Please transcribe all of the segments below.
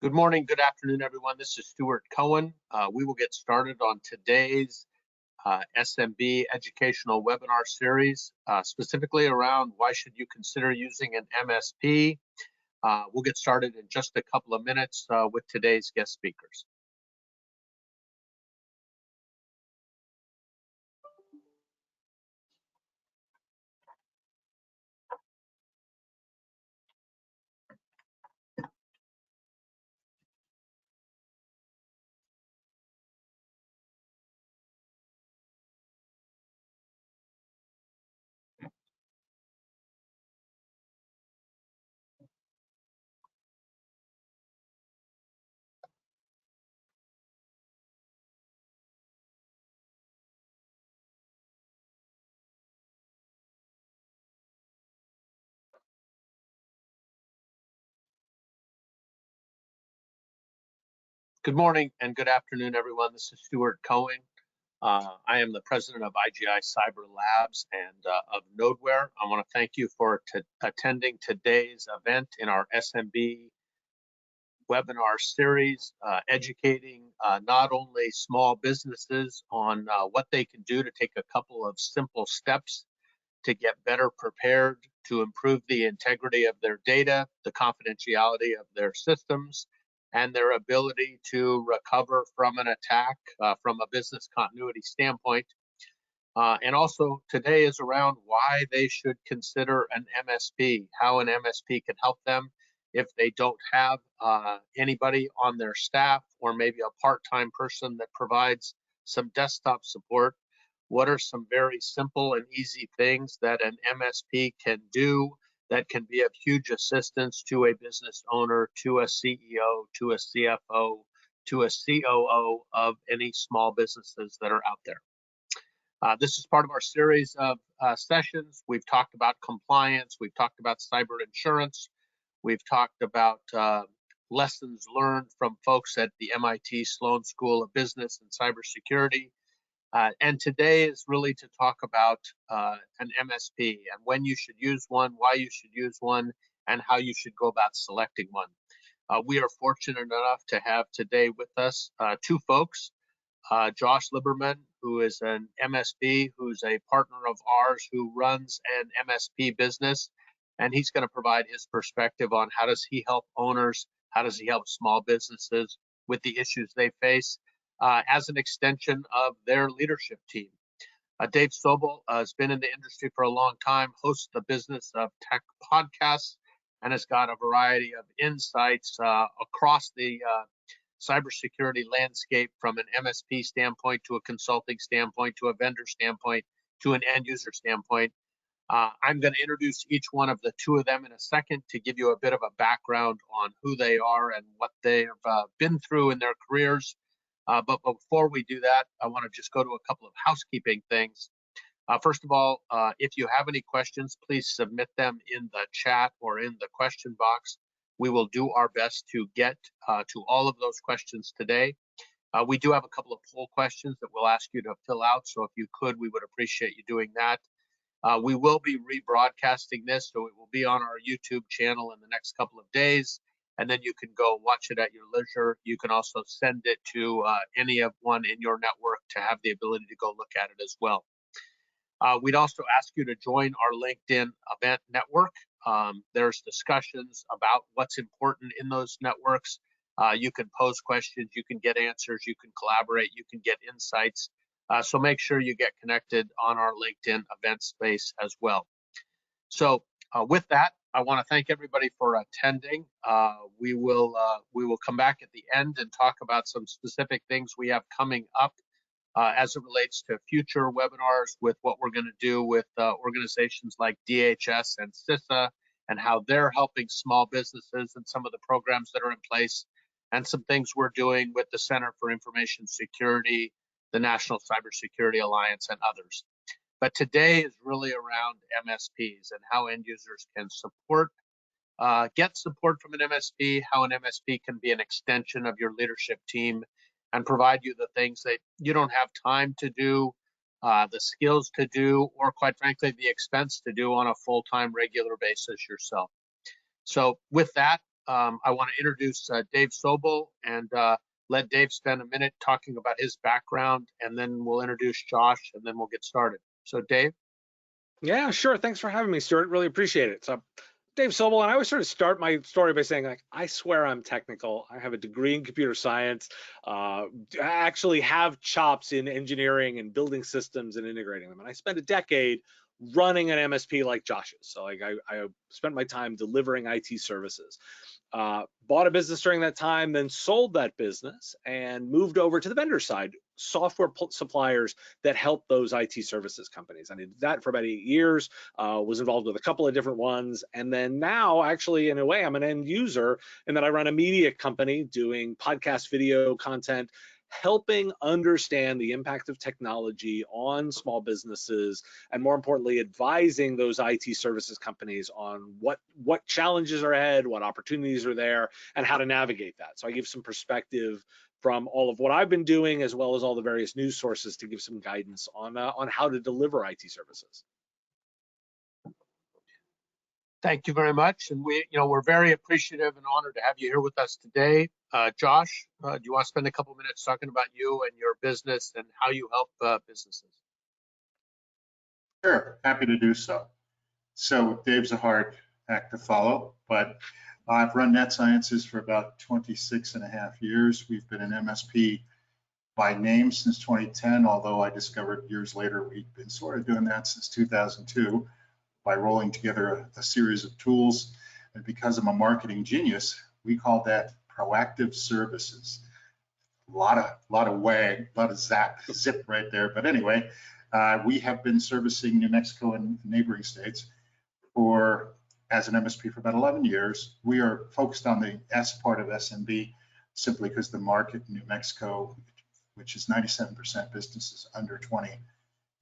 Good morning, good afternoon, everyone. This is Stuart Cohen. We will get started on today's SMB educational webinar series, specifically around why should you consider using an MSP. We'll get started in just a couple of minutes with today's guest speakers. Good morning and good afternoon, everyone. This is Stuart Cohen. I am the president of IGI Cyber Labs and of Nodeware. I want to thank you for attending today's event in our SMB webinar series, educating not only small businesses on what they can do to take a couple of simple steps to get better prepared to improve the integrity of their data, the confidentiality of their systems, and their ability to recover from an attack from a business continuity standpoint. And also today is around why they should consider an MSP, how an MSP can help them if they don't have anybody on their staff or maybe a part-time person that provides some desktop support. What are some very simple and easy things that an MSP can do that can be of huge assistance to a business owner, to a CEO, to a CFO, to a COO of any small businesses that are out there? This is part of our series of sessions. We've talked about compliance. We've talked about cyber insurance. We've talked about lessons learned from folks at the MIT Sloan School of Business and Cybersecurity. And today is really to talk about an MSP and when you should use one, why you should use one, and how you should go about selecting one. We are fortunate enough to have today with us two folks. Josh Lieberman, who is an MSP, who's a partner of ours who runs an MSP business, and he's going to provide his perspective on how does he help owners, how does he help small businesses with the issues they face as an extension of their leadership team. Dave Sobel has been in the industry for a long time, hosts the Business of Tech podcasts, and has got a variety of insights across the cybersecurity landscape from an MSP standpoint to a consulting standpoint to a vendor standpoint to an end user standpoint. I'm going to introduce each one of the two of them in a second to give you a bit of a background on who they are and what they've been through in their careers. But before we do that, I want to just go to a couple of housekeeping things. First of all, if you have any questions, please submit them in the chat or in the question box. We will do our best to get to all of those questions today. We do have a couple of poll questions that we'll ask you to fill out, so if you could, we would appreciate you doing that. We will be rebroadcasting this, so it will be on our YouTube channel in the next couple of days, and then you can go watch it at your leisure. You can also send it to any of one in your network to have the ability to go look at it as well. We'd also ask you to join our LinkedIn event network. There's discussions about what's important in those networks. You can pose questions, you can get answers, you can collaborate, you can get insights. So make sure you get connected on our LinkedIn event space as well. So with that, I want to thank everybody for attending. We will come back at the end and talk about some specific things we have coming up as it relates to future webinars with what we're going to do with organizations like DHS and CISA and how they're helping small businesses and some of the programs that are in place, and some things we're doing with the Center for Information Security, the National Cybersecurity Alliance, and others. But today is really around MSPs and how end users can support, get support from an MSP, how an MSP can be an extension of your leadership team and provide you the things that you don't have time to do, the skills to do, or quite frankly, the expense to do on a full-time regular basis yourself. So with that, I want to introduce Dave Sobel and let Dave spend a minute talking about his background, and then we'll introduce Josh, and then we'll get started. So Dave? Yeah, sure. Thanks for having me, Stuart. Really appreciate it. So, Dave Sobel, and I always sort of start my story by saying, like, I swear I'm technical. I have a degree in computer science. I actually have chops in engineering and building systems and integrating them. And I spent a decade running an MSP like Josh's. So, like, I spent my time delivering IT services. Bought a business during that time, then sold that business and moved over to the vendor side, software suppliers that help those IT services companies. I did that for about 8 years, was involved with a couple of different ones. And then now, actually, in a way, I'm an end user in that I run a media company doing podcast video content, helping understand the impact of technology on small businesses, and more importantly, advising those IT services companies on what challenges are ahead, what opportunities are there, and how to navigate that. So I give some perspective from all of what I've been doing, as well as all the various news sources, to give some guidance on how to deliver IT services. Thank you very much, and we're very appreciative and honored to have you here with us today. Josh, do you want to spend a couple minutes talking about you and your business and how you help businesses? Sure, happy to do so. So Dave's a hard act to follow, but I've run Net Sciences for about 26.5 years. We've been an MSP by name since 2010, although I discovered years later we'd been sort of doing that since 2002 by rolling together a series of tools. And because I'm a marketing genius, we call that proactive services. A lot of wag, a lot of zip right there. But anyway, we have been servicing New Mexico and neighboring states as an MSP for about 11 years. We are focused on the S part of SMB simply because the market in New Mexico, which is 97% businesses under 20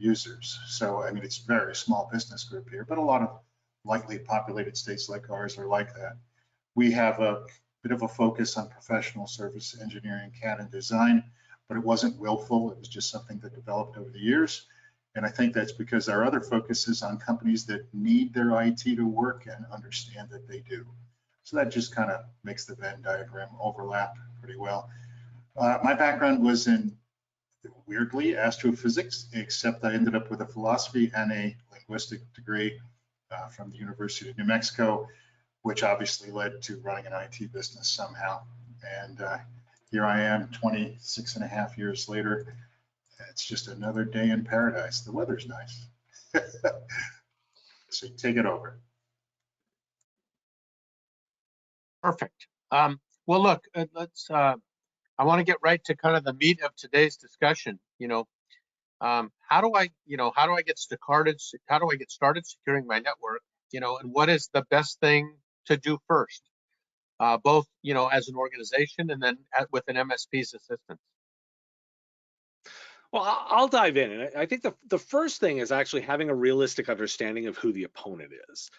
users. So, I mean, it's a very small business group here, but a lot of lightly populated states like ours are like that. We have a bit of a focus on professional service engineering, CAD and design, but it wasn't willful. It was just something that developed over the years. And I think that's because our other focus is on companies that need their IT to work and understand that they do. So that just kind of makes the Venn diagram overlap pretty well. My background was in, weirdly, astrophysics, except I ended up with a philosophy and a linguistic degree from the University of New Mexico, which obviously led to running an IT business somehow. And here I am 26.5 years later. It's just another day in paradise. The weather's nice. So take it over. Perfect. Well, look, I want to get right to kind of the meat of today's discussion. How do I get started? How do I get started securing my network? And what is the best thing to do first, both as an organization and then with an MSP's assistance? Well, I'll dive in. And I think the first thing is actually having a realistic understanding of who the opponent is.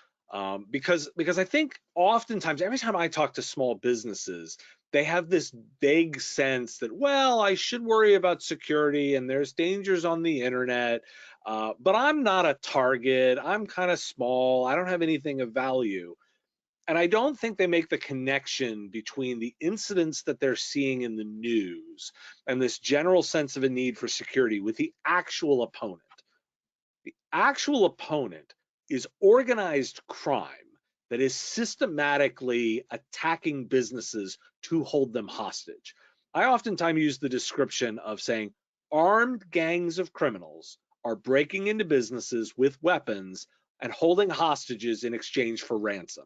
Because I think oftentimes, every time I talk to small businesses, they have this vague sense that, well, I should worry about security and there's dangers on the internet, but I'm not a target. I'm kind of small. I don't have anything of value. And I don't think they make the connection between the incidents that they're seeing in the news and this general sense of a need for security with the actual opponent. The actual opponent is organized crime that is systematically attacking businesses to hold them hostage. I oftentimes use the description of saying armed gangs of criminals are breaking into businesses with weapons and holding hostages in exchange for ransom.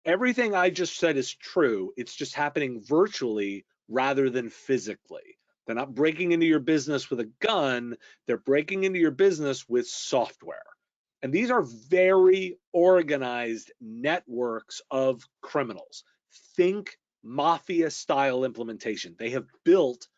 Everything I just said is true. It's just happening virtually rather than physically. They're not breaking into your business with a gun. They're breaking into your business with software. And these are very organized networks of criminals. Think mafia style implementation. They have built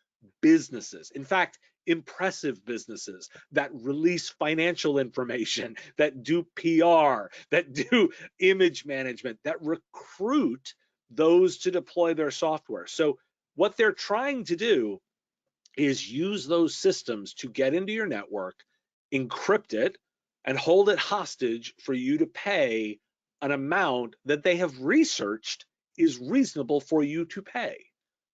businesses. In fact, impressive businesses that release financial information, that do PR, that do image management, that recruit those to deploy their software. So what they're trying to do is use those systems to get into your network, encrypt it, and hold it hostage for you to pay an amount that they have researched is reasonable for you to pay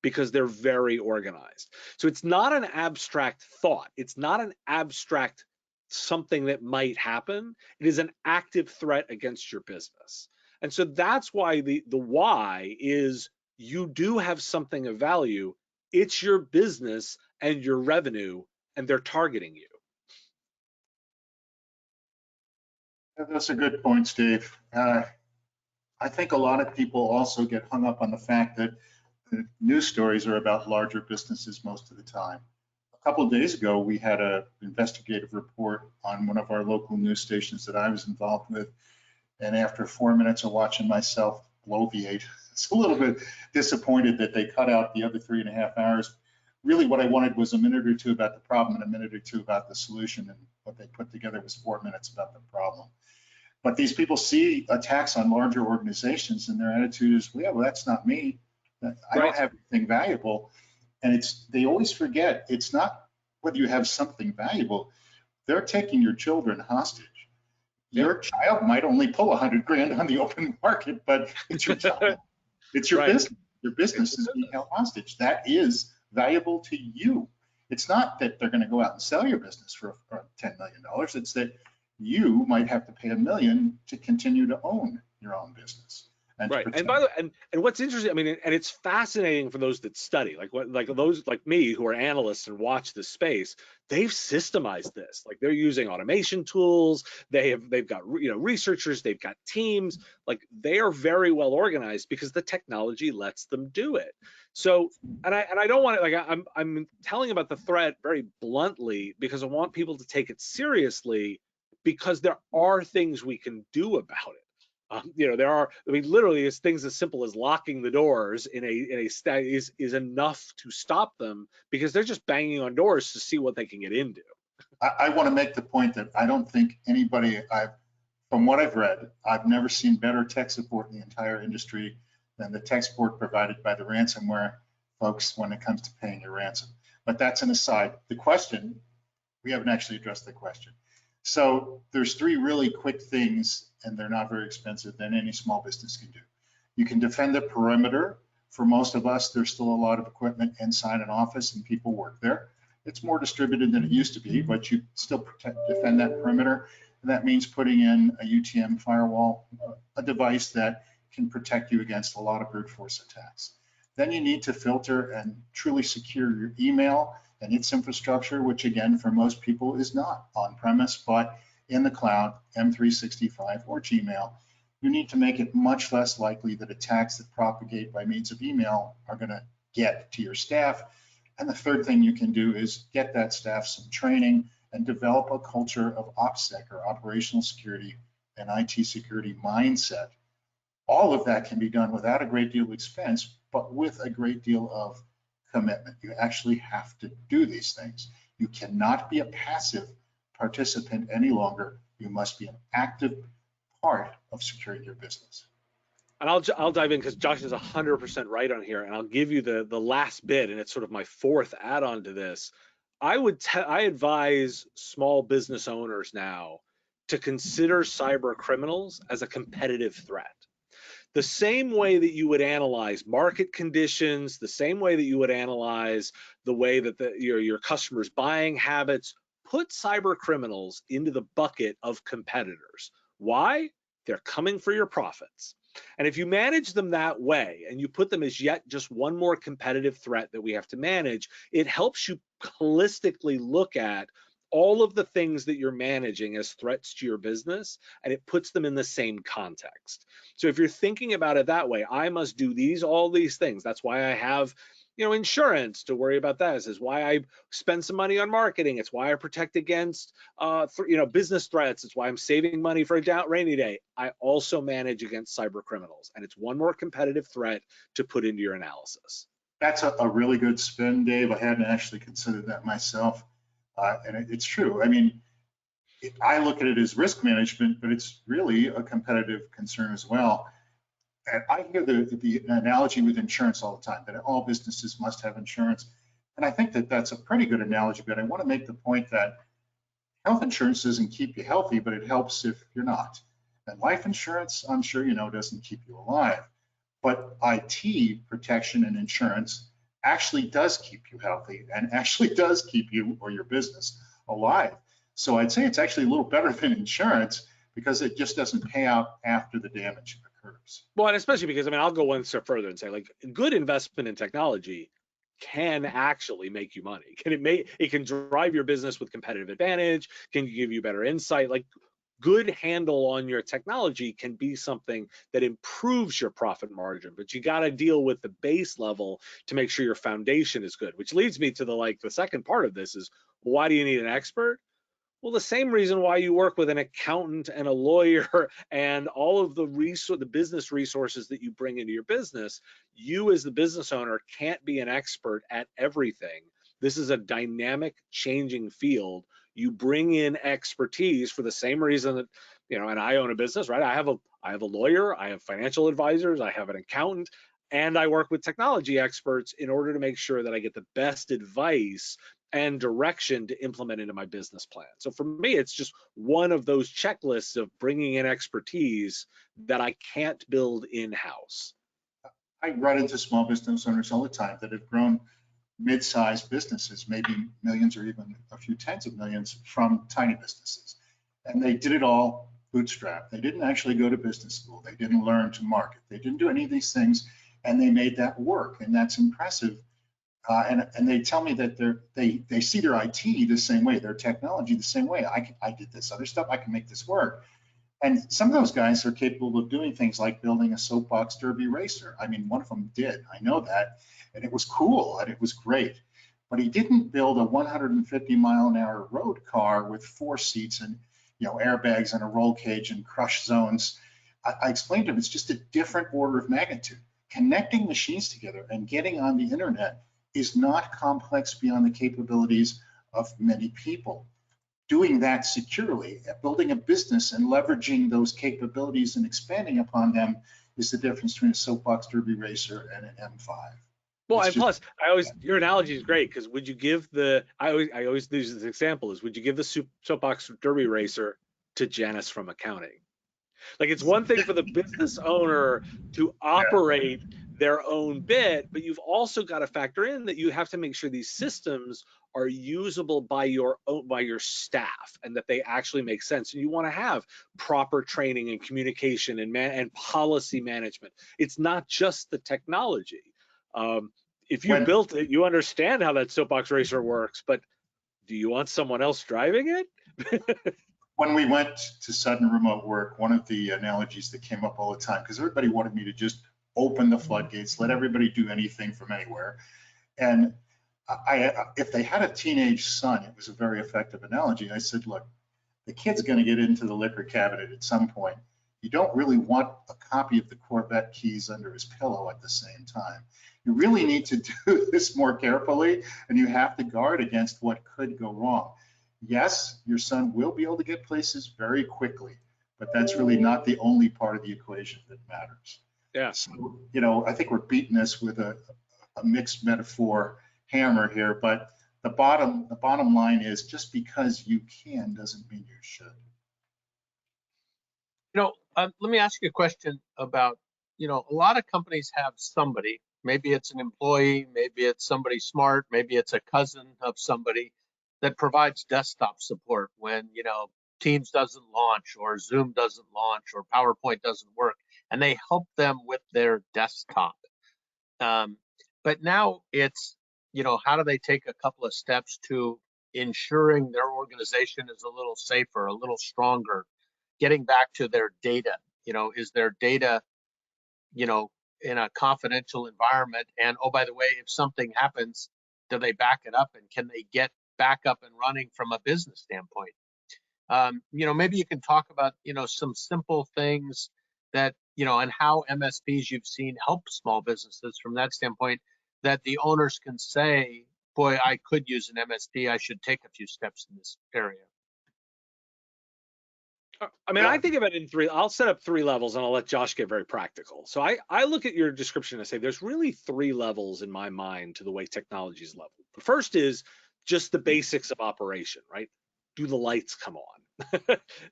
because they're very organized. So it's not an abstract thought. It's not an abstract something that might happen. It is an active threat against your business. And so that's why the why is you do have something of value. It's your business and your revenue, and they're targeting you. Those are good points, Dave. I think a lot of people also get hung up on the fact that the news stories are about larger businesses most of the time. A couple of days ago, we had an investigative report on one of our local news stations that I was involved with. And after 4 minutes of watching myself bloviate, it's a little bit disappointed that they cut out the other 3.5 hours. Really what I wanted was a minute or two about the problem and a minute or two about the solution. And what they put together was 4 minutes about the problem. But these people see attacks on larger organizations and their attitude is, yeah, well, that's not me. I don't have anything valuable. And they always forget, it's not whether you have something valuable. They're taking your children hostage. Your child might only pull 100 grand on the open market, but it's your child. It's your business. Your business is being held hostage. That is valuable to you. It's not that they're going to go out and sell your business for $10 million. It's that you might have to pay $1 million to continue to own your own business. And right. And by the way, and what's interesting, I mean, and it's fascinating for those that study, like those like me who are analysts and watch this space, they've systemized this. Like they're using automation tools, they've got researchers, they've got teams, like they are very well organized because the technology lets them do it. So, and I don't want to, like I'm telling about the threat very bluntly because I want people to take it seriously because there are things we can do about it. There are, I mean, literally, it's things as simple as locking the doors in a is enough to stop them because they're just banging on doors to see what they can get into. I want to make the point that I don't think anybody, from what I've read, I've never seen better tech support in the entire industry than the tech support provided by the ransomware folks when it comes to paying your ransom. But that's an aside. The question, we haven't actually addressed the question. So there's 3 really quick things, and they're not very expensive, that any small business can do. You can defend the perimeter. For most of us, there's still a lot of equipment inside an office and people work there. It's more distributed than it used to be, but you still defend that perimeter. And that means putting in a UTM firewall, a device that can protect you against a lot of brute force attacks. Then you need to filter and truly secure your email and its infrastructure, which again, for most people is not on premise, but in the cloud, M365 or Gmail. You need to make it much less likely that attacks that propagate by means of email are going to get to your staff. And the third thing you can do is get that staff some training and develop a culture of OPSEC or operational security and IT security mindset. All of that can be done without a great deal of expense, but with a great deal of commitment. You actually have to do these things. You cannot be a passive participant any longer. You must be an active part of securing your business. And I'll dive in because Josh is 100% right on here, and I'll give you the last bit, and it's sort of my 4th add-on to this. I advise small business owners now to consider cyber criminals as a competitive threat. The same way that you would analyze market conditions, the same way that you would analyze the way that your customers' buying habits, put cyber criminals into the bucket of competitors. Why? They're coming for your profits. And if you manage them that way and you put them as yet just one more competitive threat that we have to manage, it helps you holistically look at all of the things that you're managing as threats to your business, and it puts them in the same context. So if you're thinking about it that way, I must do all these things. That's why I have, insurance to worry about that. This is why I spend some money on marketing. It's why I protect against, business threats. It's why I'm saving money for a rainy day. I also manage against cyber criminals, and it's one more competitive threat to put into your analysis. That's a really good spin, Dave. I hadn't actually considered that myself. And it's true. I mean, I look at it as risk management, but it's really a competitive concern as well. And I hear the analogy with insurance all the time, that all businesses must have insurance. And I think that that's a pretty good analogy, but I want to make the point that health insurance doesn't keep you healthy, but it helps if you're not. And life insurance, I'm sure you know, doesn't keep you alive. But IT protection and insurance actually does keep you healthy and actually does keep you or your business alive. So I'd say it's actually a little better than insurance because it just doesn't pay out after the damage occurs. Well, and especially because, I mean, I'll go one step further and say, like, good investment in technology can actually make you money. It can drive your business with competitive advantage, can give you better insight. Like, good handle on your technology can be something that improves your profit margin, but you got to deal with the base level to make sure your foundation is good, which leads me to the second part of this is, why do you need an expert? Well, the same reason why you work with an accountant and a lawyer and all of the business resources that you bring into your business. You as the business owner can't be an expert at everything. This is a dynamic, changing field. You bring in expertise for the same reason that, and I own a business, right? I have a lawyer, I have financial advisors, I have an accountant, and I work with technology experts in order to make sure that I get the best advice and direction to implement into my business plan. So for me, it's just one of those checklists of bringing in expertise that I can't build in-house. I run into small business owners all the time that have grown mid-sized businesses, maybe millions or even a few tens of millions from tiny businesses. And they did it all bootstrap. They didn't actually go to business school. They didn't learn to market. They didn't do any of these things, and they made that work, and that's impressive. And they tell me that they see their IT the same way, their technology the same way. I did this other stuff, I can make this work. And some of those guys are capable of doing things like building a soapbox derby racer. I mean, one of them did, I know that, and it was cool and it was great. But he didn't build a 150-mile-an-hour road car with 4 seats and airbags and a roll cage and crush zones. I explained to him it's just a different order of magnitude. Connecting machines together and getting on the internet is not complex beyond the capabilities of many people. Doing that securely, building a business and leveraging those capabilities and expanding upon them is the difference between a soapbox derby racer and an M5. Well, and plus, your analogy is great because would you give I always use this example is, would you give the soapbox derby racer to Janice from accounting? Like, it's one thing for the business owner to operate their own bit, but you've also got to factor in that you have to make sure these systems are usable by your staff and that they actually make sense. And you want to have proper training and communication and policy management. It's not just the technology. If you built it, you understand how that soapbox racer works, but do you want someone else driving it? When we went to sudden remote work, one of the analogies that came up all the time, because everybody wanted me to just open the floodgates, let everybody do anything from anywhere. And if they had a teenage son, it was a very effective analogy. I said, look, the kid's going to get into the liquor cabinet at some point. You don't really want a copy of the Corvette keys under his pillow at the same time. You really need to do this more carefully, and you have to guard against what could go wrong. Yes, your son will be able to get places very quickly, but that's really not the only part of the equation that matters. Yeah. So, I think we're beating this with a mixed metaphor hammer here, but the bottom line is just because you can doesn't mean you should. Let me ask you a question about, a lot of companies have somebody, maybe it's an employee, maybe it's somebody smart, maybe it's a cousin of somebody that provides desktop support when, Teams doesn't launch or Zoom doesn't launch or PowerPoint doesn't work, and they help them with their desktop. But now it's, how do they take a couple of steps to ensuring their organization is a little safer, a little stronger, getting back to their data? Is their data, in a confidential environment? And oh, by the way, if something happens, do they back it up, and can they get back up and running from a business standpoint? Maybe you can talk about, some simple things that, and how MSPs you've seen help small businesses from that standpoint, that the owners can say, boy, I could use an MSP. I should take a few steps in this area. I mean, I think of it in 3. I'll set up 3 levels and I'll let Josh get very practical. So I look at your description and say there's really 3 levels in my mind to the way technology is leveled. The first is just the basics of operation, right? Do the lights come on?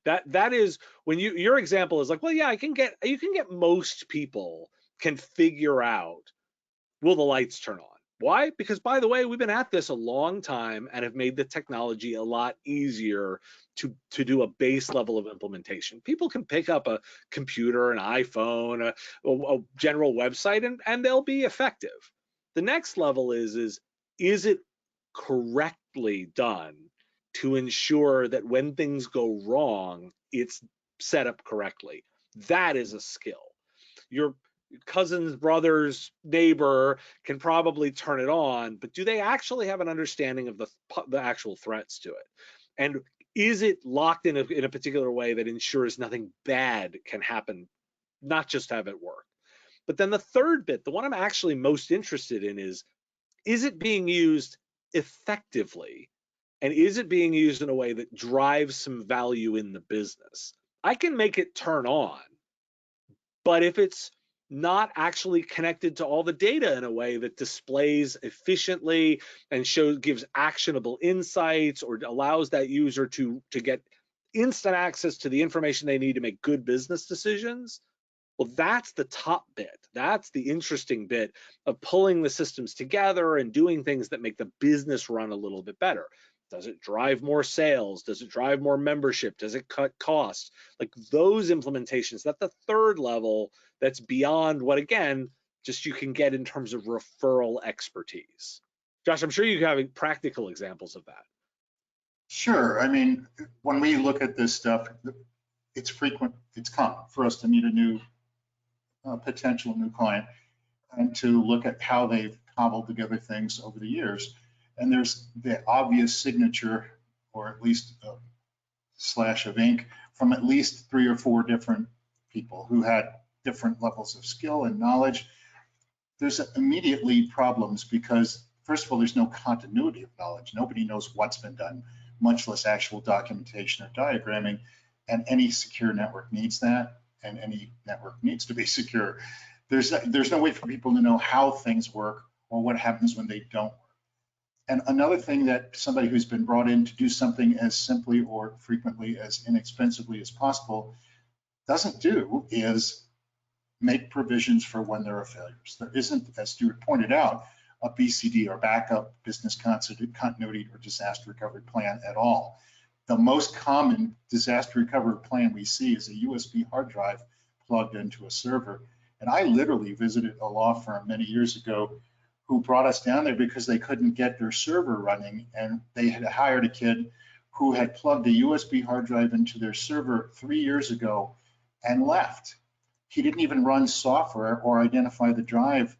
that is when your example is like, well, yeah, you can get most people can figure out, will the lights turn on? Why? Because, by the way, we've been at this a long time and have made the technology a lot easier to do a base level of implementation. People can pick up a computer, an iPhone, a general website, and they'll be effective. The next level is it correctly done to ensure that when things go wrong, it's set up correctly? That is a skill. Your cousin's brother's neighbor can probably turn it on, but do they actually have an understanding of the actual threats to it? And is it locked in a particular way that ensures nothing bad can happen, not just have it work? But then the third bit, the one I'm actually most interested in, is it being used effectively? And is it being used in a way that drives some value in the business? I can make it turn on, but if it's not actually connected to all the data in a way that displays efficiently and gives actionable insights, or allows that user to get instant access to the information they need to make good business decisions, well, that's the top bit. That's the interesting bit of pulling the systems together and doing things that make the business run a little bit better. Does it drive more sales? Does it drive more membership? Does it cut costs? Like those implementations, that's the third level that's beyond what, again, just you can get in terms of referral expertise. Josh, I'm sure you have practical examples of that. Sure. I mean, when we look at this stuff, it's common for us to meet a new potential new client and to look at how they've cobbled together things over the years. And there's the obvious signature, or at least a slash of ink, from at least 3 or 4 different people who had different levels of skill and knowledge. There's immediately problems because, first of all, there's no continuity of knowledge. Nobody knows what's been done, much less actual documentation or diagramming. And any secure network needs that, and any network needs to be secure. There's no way for people to know how things work or what happens when they don't work. And another thing that somebody who's been brought in to do something as simply or frequently as inexpensively as possible doesn't do is make provisions for when there are failures. There isn't, as Stuart pointed out, a BCD or backup business continuity or disaster recovery plan at all. The most common disaster recovery plan we see is a USB hard drive plugged into a server. And I literally visited a law firm many years ago who brought us down there because they couldn't get their server running, and they had hired a kid who had plugged a USB hard drive into their server 3 years ago and left. He didn't even run software or identify the drive.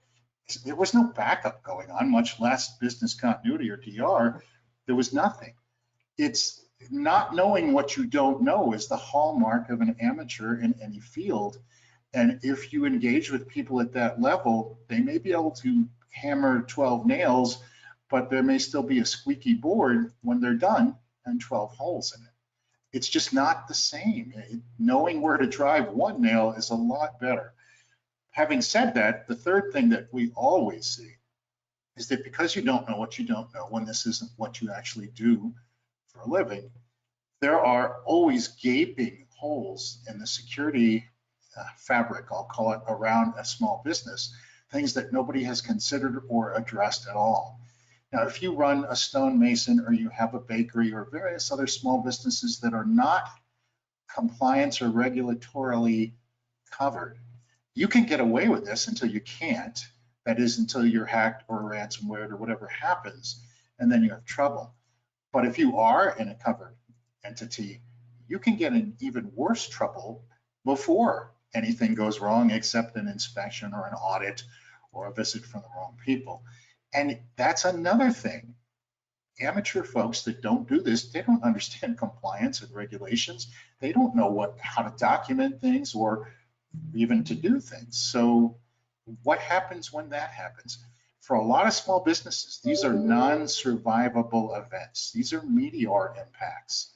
There was no backup going on, much less business continuity or DR. There was nothing. It's not knowing what you don't know is the hallmark of an amateur in any field. And if you engage with people at that level, they may be able to hammer 12 nails, but there may still be a squeaky board when they're done and 12 holes in it. It's just not the same. Knowing where to drive one nail is a lot better. Having said that, the third thing that we always see is that because you don't know what you don't know, when this isn't what you actually do for a living, there are always gaping holes in the security fabric, I'll call it, around a small business, things that nobody has considered or addressed at all. Now, if you run a stonemason or you have a bakery or various other small businesses that are not compliance or regulatorily covered, you can get away with this until you can't. That is, until you're hacked or ransomware or whatever happens, and then you have trouble. But if you are in a covered entity, you can get in even worse trouble before anything goes wrong, except an inspection or an audit or a visit from the wrong people. And that's another thing. Amateur folks that don't do this, they don't understand compliance and regulations. They don't know how to document things or even to do things. So what happens when that happens? For a lot of small businesses, these are non-survivable events. These are meteor impacts.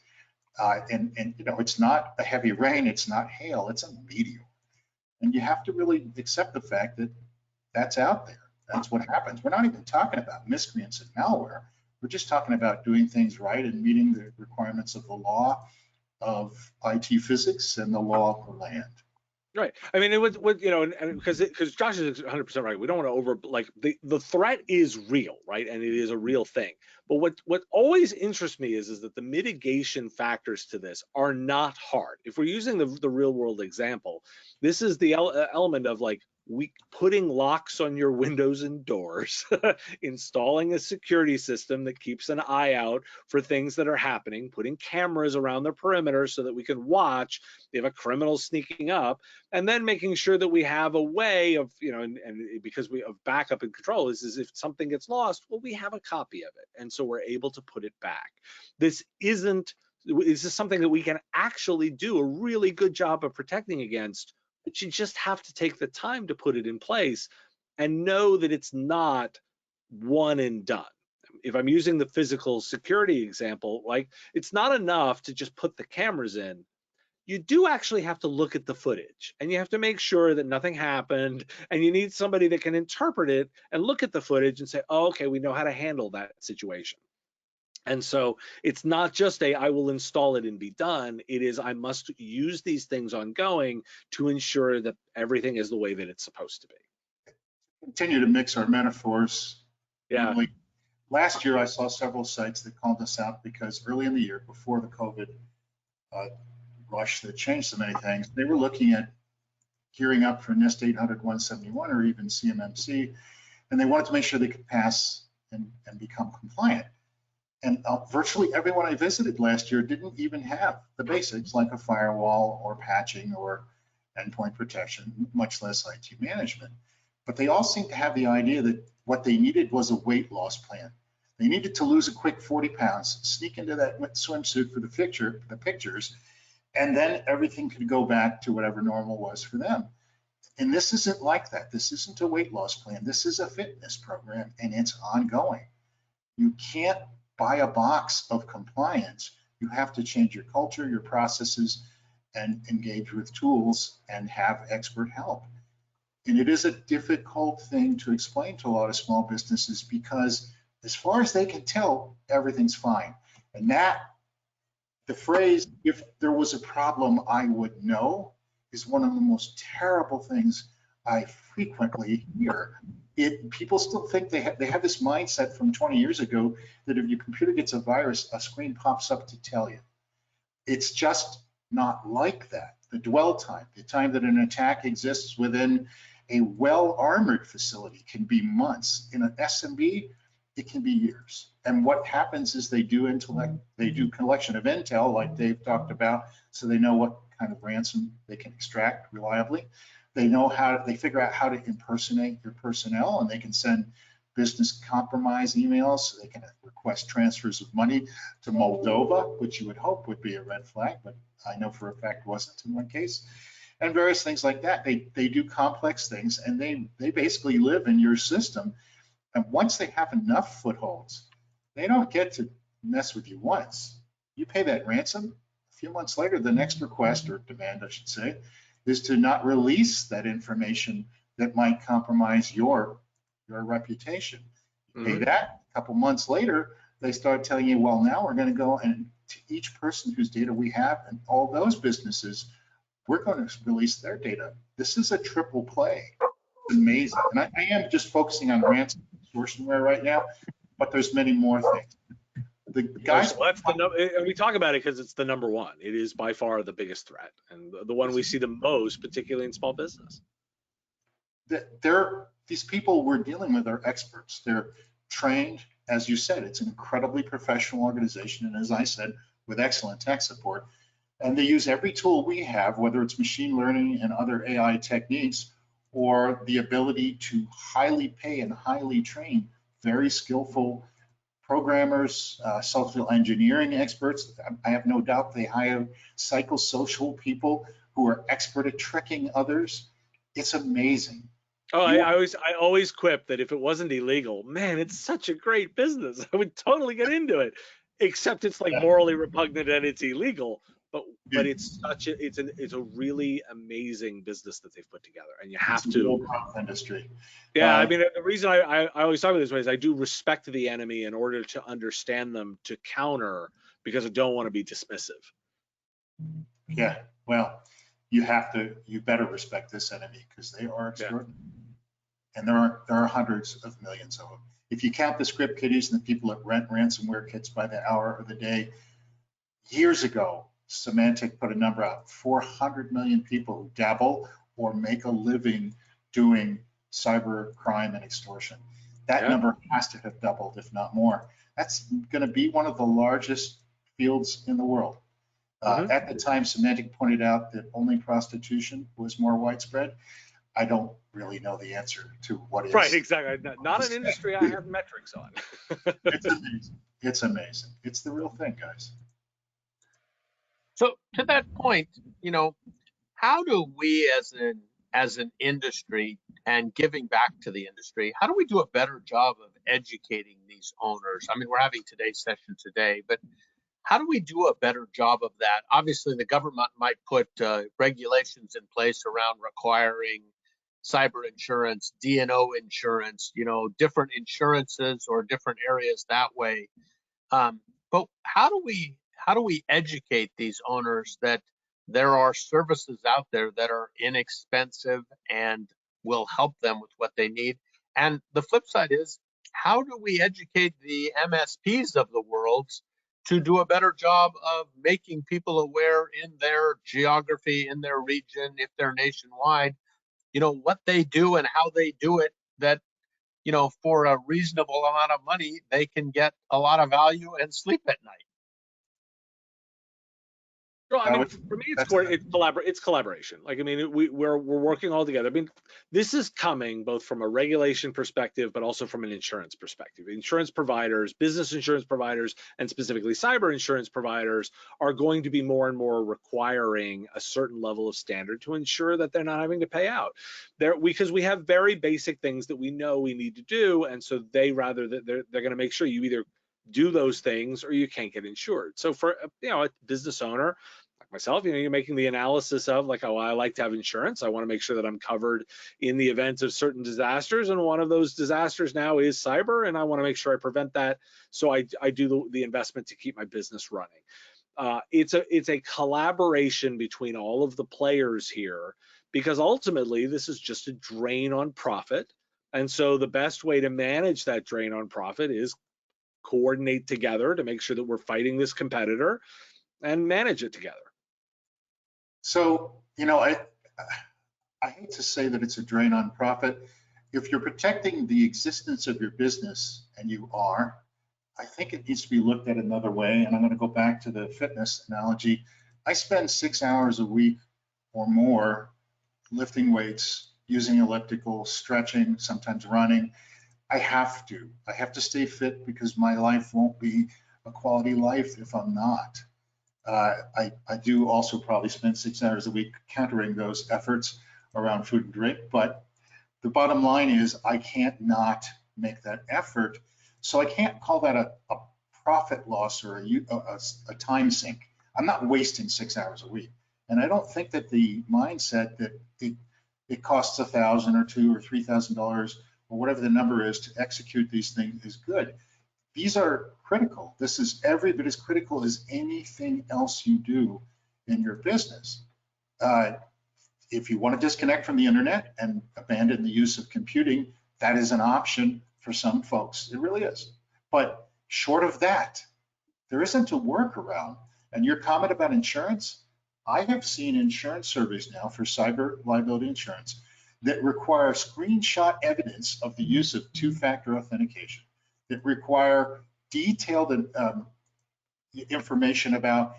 And you know, it's not a heavy rain, it's not hail, it's a meteor. And you have to really accept the fact that that's out there. That's what happens. We're not even talking about miscreants and malware. We're just talking about doing things right and meeting the requirements of the law of IT physics and the law of the land. Right. I mean, it would you know, and because Josh is 100% right. We don't want to the threat is real, right? And it is a real thing. But what always interests me is that the mitigation factors to this are not hard. If we're using the real world example, this is the element of like putting locks on your windows and doors, installing a security system that keeps an eye out for things that are happening, putting cameras around the perimeter so that we can watch if a criminal's sneaking up, and then making sure that we have a way of, you know, and because we of backup and control is if something gets lost, well, we have a copy of it, and so we're able to put it back. This is something that we can actually do a really good job of protecting against, but you just have to take the time to put it in place and know that it's not one and done. If I'm using the physical security example, like, it's not enough to just put the cameras in. You do actually have to look at the footage, and you have to make sure that nothing happened, and you need somebody that can interpret it and look at the footage and say, oh, okay, we know how to handle that situation. And so it's not just I will install it and be done. It is, I must use these things ongoing to ensure that everything is the way that it's supposed to be. Continue to mix our metaphors. Yeah. Really. Last year, I saw several sites that called us out because early in the year, before the COVID rush that changed so many things, they were looking at gearing up for NIST 800-171 or even CMMC, and they wanted to make sure they could pass and become compliant. And virtually everyone I visited last year didn't even have the basics like a firewall or patching or endpoint protection, much less IT management. But they all seemed to have the idea that what they needed was a weight loss plan. They needed to lose a quick 40 pounds, sneak into that swimsuit for the pictures, and then everything could go back to whatever normal was for them. And this isn't like that. This isn't a weight loss plan. This is a fitness program, and it's ongoing. You can't buy a box of compliance. You have to change your culture, your processes, and engage with tools and have expert help. And it is a difficult thing to explain to a lot of small businesses because as far as they can tell, everything's fine. And that, the phrase, if there was a problem, I would know, is one of the most terrible things I frequently hear. People still think they have this mindset from 20 years ago that if your computer gets a virus, a screen pops up to tell you. It's just not like that. The dwell time, the time that an attack exists within a well-armored facility can be months. In an SMB, it can be years. And what happens is they do collection of intel, like Dave talked about, so they know what kind of ransom they can extract reliably. They figure out how to impersonate your personnel, and they can send business compromise emails, so they can request transfers of money to Moldova, which you would hope would be a red flag, but I know for a fact wasn't in one case, and various things like that. They do complex things, and they basically live in your system. And once they have enough footholds, they don't get to mess with you once. You pay that ransom, a few months later, the next request, or demand, I should say, is to not release that information that might compromise your reputation. You pay that, a couple months later, they start telling you, well, now we're going to go and to each person whose data we have and all those businesses, we're going to release their data. This is a triple play. It's amazing. And I am just focusing on ransom extortionware right now, but there's many more things. The guys, we talk about it because it's the number one. It is by far the biggest threat, and the one we see the most, particularly in small business. These people we're dealing with are experts. They're trained, as you said, it's an incredibly professional organization, and as I said, with excellent tech support. And they use every tool we have, whether it's machine learning and other AI techniques, or the ability to highly pay and highly train very skillful programmers, social engineering experts. I have no doubt they hire psychosocial people who are expert at tricking others. It's amazing. Oh, I always quip that if it wasn't illegal, man, it's such a great business. I would totally get into it, except it's like morally repugnant and it's illegal. But it's a really amazing business that they've put together, and you have to. Industry. Yeah, I mean, the reason I always talk about this way is I do respect the enemy in order to understand them, to counter, because I don't want to be dismissive. Yeah, well, you better respect this enemy because they are extraordinary. And there are hundreds of millions of them. If you count the script kiddies and the people that rent ransomware kits by the hour or the day, years ago, Symantec put a number out, 400 million people who dabble or make a living doing cyber crime and extortion. That number has to have doubled, if not more. That's going to be one of the largest fields in the world. At the time, Symantec pointed out that only prostitution was more widespread. I don't really know the answer to what is. Right, exactly. Not an industry I have metrics on. It's amazing. It's amazing. It's the real thing, guys. So to that point, you know, how do we as an industry and giving back to the industry, how do we do a better job of educating these owners? I mean, we're having today's session today, but how do we do a better job of that? Obviously, the government might put regulations in place around requiring cyber insurance, D&O insurance, you know, different insurances or different areas that way. But how do we educate these owners that there are services out there that are inexpensive and will help them with what they need? And the flip side is, how do we educate the MSPs of the world to do a better job of making people aware in their geography, in their region, if they're nationwide, you know, what they do and how they do it, that, you know, for a reasonable amount of money, they can get a lot of value and sleep at night. Well, I mean, for me, it's collaboration. Like, I mean, we're working all together. I mean, this is coming both from a regulation perspective, but also from an insurance perspective. Insurance providers, business insurance providers, and specifically cyber insurance providers are going to be more and more requiring a certain level of standard to ensure that they're not having to pay out. Because we have very basic things that we know we need to do, and so they're going to make sure you either do those things or you can't get insured. So for a business owner like myself, you're making the analysis of like, oh, I like to have insurance. I want to make sure that I'm covered in the event of certain disasters, and one of those disasters now is cyber, and I want to make sure I prevent that. So I do the investment to keep my business running. It's a collaboration between all of the players here, because ultimately this is just a drain on profit. And so the best way to manage that drain on profit is coordinate together to make sure that we're fighting this competitor and manage it together. So, I hate to say that it's a drain on profit. If you're protecting the existence of your business, and you are, I think it needs to be looked at another way. And I'm going to go back to the fitness analogy. I spend 6 hours a week or more lifting weights, using elliptical, stretching, sometimes running. I have to stay fit because my life won't be a quality life if I'm not. I do also probably spend 6 hours a week countering those efforts around food and drink, but the bottom line is I can't not make that effort. So I can't call that a profit loss or a time sink. I'm not wasting 6 hours a week. And I don't think that the mindset that it costs $1,000 or $2,000 or $3,000 or whatever the number is to execute these things is good. These are critical. This is every bit as critical as anything else you do in your business. If you want to disconnect from the internet and abandon the use of computing, that is an option for some folks. It really is. But short of that, there isn't a workaround. And your comment about insurance, I have seen insurance surveys now for cyber liability insurance that require screenshot evidence of the use of two-factor authentication, that require detailed information about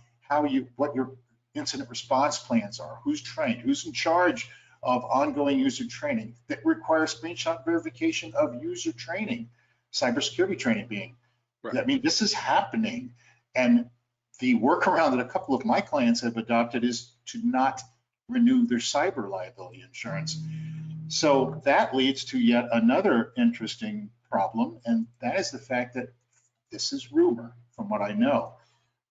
what your incident response plans are, who's trained, who's in charge of ongoing user training, that require screenshot verification of user training, cybersecurity training being. Right. I mean, this is happening. And the workaround that a couple of my clients have adopted is to not renew their cyber liability insurance. So that leads to yet another interesting problem, and that is the fact that this is rumor from what I know,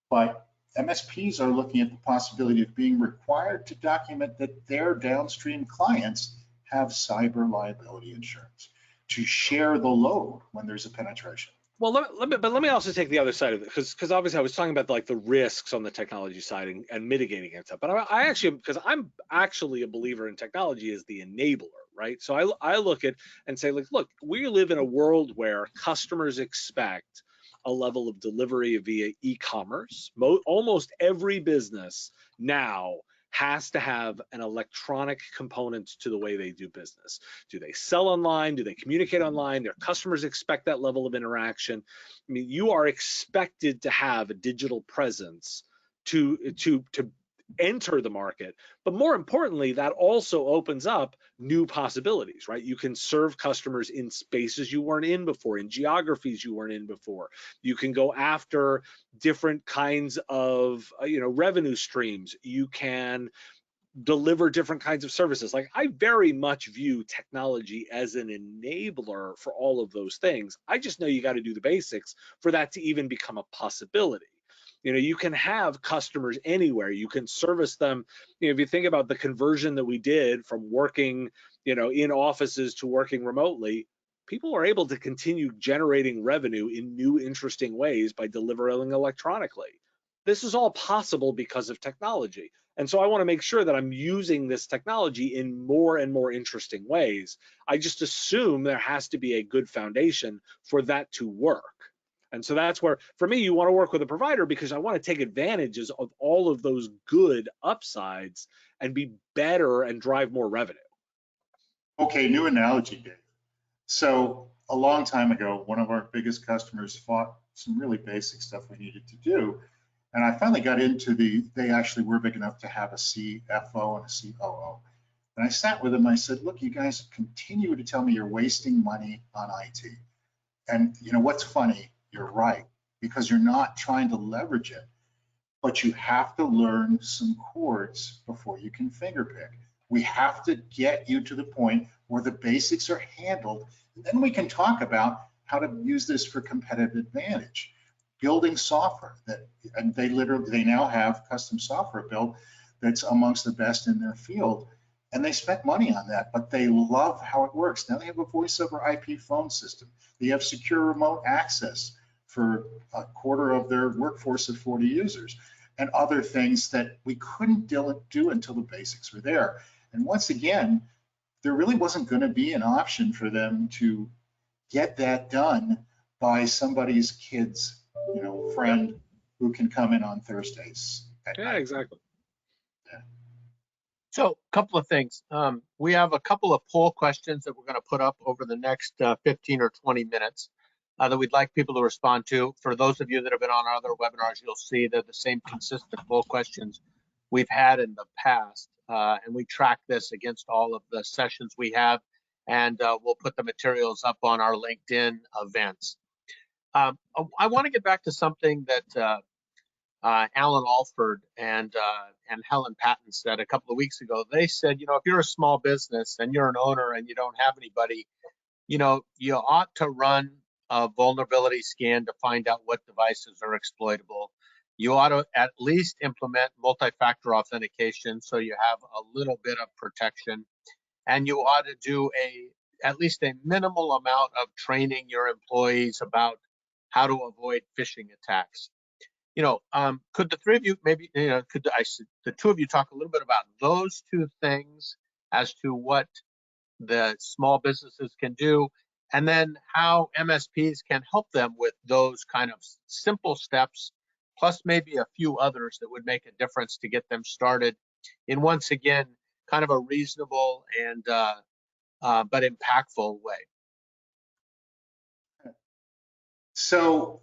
but MSPs are looking at the possibility of being required to document that their downstream clients have cyber liability insurance to share the load when there's a penetration. Well, let me also take the other side of it, because obviously I was talking about like the risks on the technology side and mitigating it stuff. But I actually, because I'm actually a believer in technology as the enabler, right? So I look at and say, like, look, we live in a world where customers expect a level of delivery via e-commerce. Almost every business now has to have an electronic component to the way they do business. Do they sell online? Do they communicate online? Their customers expect that level of interaction. I mean, you are expected to have a digital presence to enter the market. But more importantly, that also opens up new possibilities, right? You can serve customers in spaces you weren't in before, in geographies you weren't in before. You can go after different kinds of revenue streams. You can deliver different kinds of services. Like, I very much view technology as an enabler for all of those things. I just know you got to do the basics for that to even become a possibility. You can have customers anywhere. You can service them. If you think about the conversion that we did from working, in offices to working remotely, people are able to continue generating revenue in new, interesting ways by delivering electronically. This is all possible because of technology. And so I want to make sure that I'm using this technology in more and more interesting ways. I just assume there has to be a good foundation for that to work. And so that's where, for me, you want to work with a provider, because I want to take advantages of all of those good upsides and be better and drive more revenue. Okay, new analogy, Dave. So a long time ago, one of our biggest customers fought some really basic stuff we needed to do. And I finally got into they actually were big enough to have a CFO and a COO. And I sat with them, I said, look, you guys continue to tell me you're wasting money on IT. And what's funny? You're right, because you're not trying to leverage it, but you have to learn some chords before you can finger pick. We have to get you to the point where the basics are handled, and then we can talk about how to use this for competitive advantage. Building software and they now have custom software built that's amongst the best in their field, and they spent money on that, but they love how it works. Now they have a voice over IP phone system. They have secure remote access for a quarter of their workforce of 40 users, and other things that we couldn't do until the basics were there. And once again, there really wasn't going to be an option for them to get that done by somebody's kid's friend who can come in on Thursdays at night. Exactly. Yeah. So a couple of things. We have a couple of poll questions that we're going to put up over the next 15 or 20 minutes that we'd like people to respond to. For those of you that have been on our other webinars, you'll see they're the same consistent poll questions we've had in the past. And we track this against all of the sessions we have, and we'll put the materials up on our LinkedIn events. I want to get back to something that Alan Alford and Helen Patton said a couple of weeks ago. They said, if you're a small business and you're an owner and you don't have anybody, you ought to run a vulnerability scan to find out what devices are exploitable. You ought to at least implement multi-factor authentication so you have a little bit of protection. And you ought to do at least a minimal amount of training your employees about how to avoid phishing attacks. Could the three of you maybe, the two of you talk a little bit about those two things as to what the small businesses can do, and then how MSPs can help them with those kind of simple steps, plus maybe a few others that would make a difference to get them started in, once again, kind of a reasonable and but impactful way. So,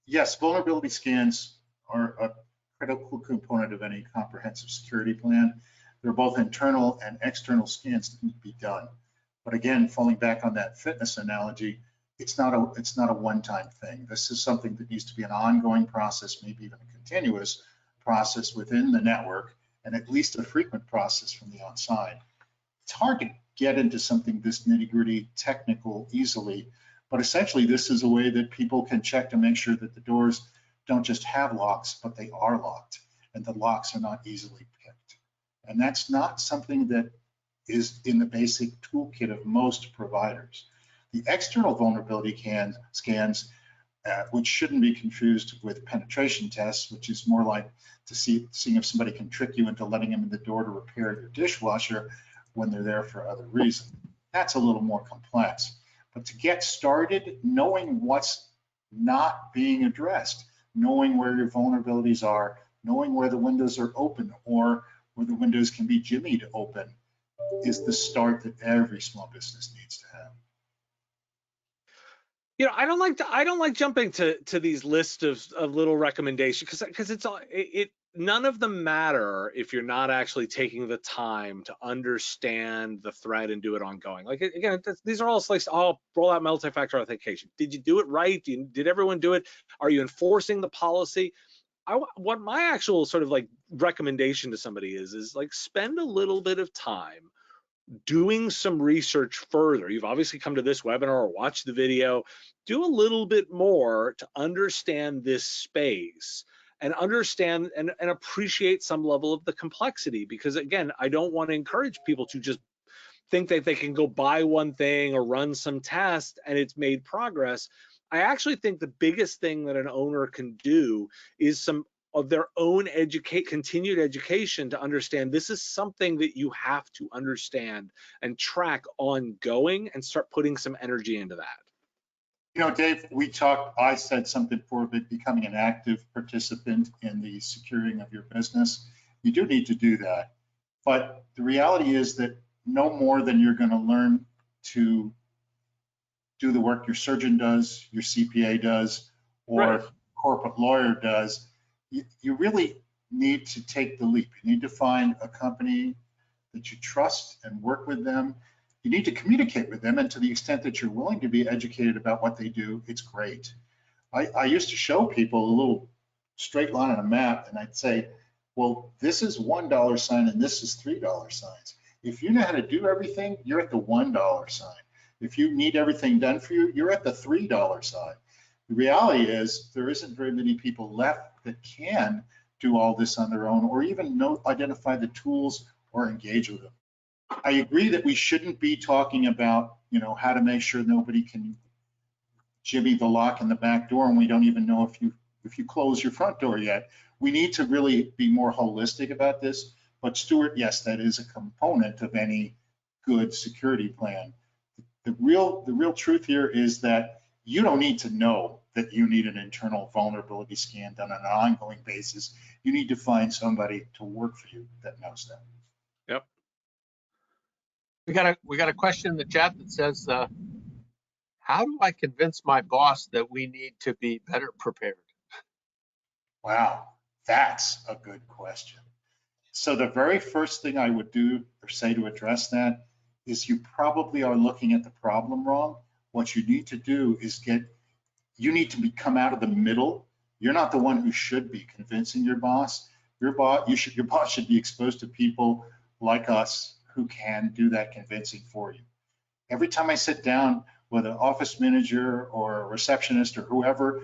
yes, vulnerability scans are a critical component of any comprehensive security plan. They're both internal and external scans that need to be done. But again, falling back on that fitness analogy, it's not a one-time thing. This is something that needs to be an ongoing process, maybe even a continuous process within the network, and at least a frequent process from the outside. It's hard to get into something this nitty-gritty technical easily, but essentially this is a way that people can check to make sure that the doors don't just have locks, but they are locked, and the locks are not easily picked. And that's not something that is in the basic toolkit of most providers. The external vulnerability scans, which shouldn't be confused with penetration tests, which is more like to seeing if somebody can trick you into letting them in the door to repair your dishwasher when they're there for other reasons. That's a little more complex. But to get started, knowing what's not being addressed, knowing where your vulnerabilities are, knowing where the windows are open or where the windows can be jimmied open is the start that every small business needs to have. You know, I don't like jumping to these lists of little recommendations because it's all none of them matter if you're not actually taking the time to understand the threat and do it ongoing. Like again, these are all like, oh, roll out multi-factor authentication. Did you do it right? Did everyone do it? Are you enforcing the policy? What my actual sort of like recommendation to somebody is like spend a little bit of time doing some research further. You've obviously come to this webinar or watched the video. Do a little bit more to understand this space and understand and appreciate some level of the complexity, because again, I don't want to encourage people to just think that they can go buy one thing or run some test and it's made progress. I actually think the biggest thing that an owner can do is some of their own continued education to understand this is something that you have to understand and track ongoing and start putting some energy into that. You know, Dave, I said something for becoming an active participant in the securing of your business. You do need to do that. But the reality is that no more than you're going to learn to do the work your surgeon does, your CPA does, or Right. corporate lawyer does, you really need to take the leap. You need to find a company that you trust and work with them. You need to communicate with them, and to the extent that you're willing to be educated about what they do, it's great. I used to show people a little straight line on a map, and I'd say, well, this is $1 sign and this is $3 signs. If you know how to do everything, you're at the $1 sign. If you need everything done for you, you're at the $3 sign. The reality is there isn't very many people left that can do all this on their own or even identify the tools or engage with them. I agree that we shouldn't be talking about, you know, how to make sure nobody can jimmy the lock in the back door and we don't even know if you close your front door yet. We need to really be more holistic about this. But Stuart, yes, that is a component of any good security plan. The real truth here is that you don't need to know that you need an internal vulnerability scan done on an ongoing basis. You need to find somebody to work for you that knows that. Yep. We got a question in the chat that says, how do I convince my boss that we need to be better prepared? Wow, that's a good question. So the very first thing I would do or say to address that is you probably are looking at the problem wrong. What you need to do is you need to come out of the middle. You're not the one who should be convincing your boss. Your boss should be exposed to people like us who can do that convincing for you. Every time I sit down with an office manager or a receptionist or whoever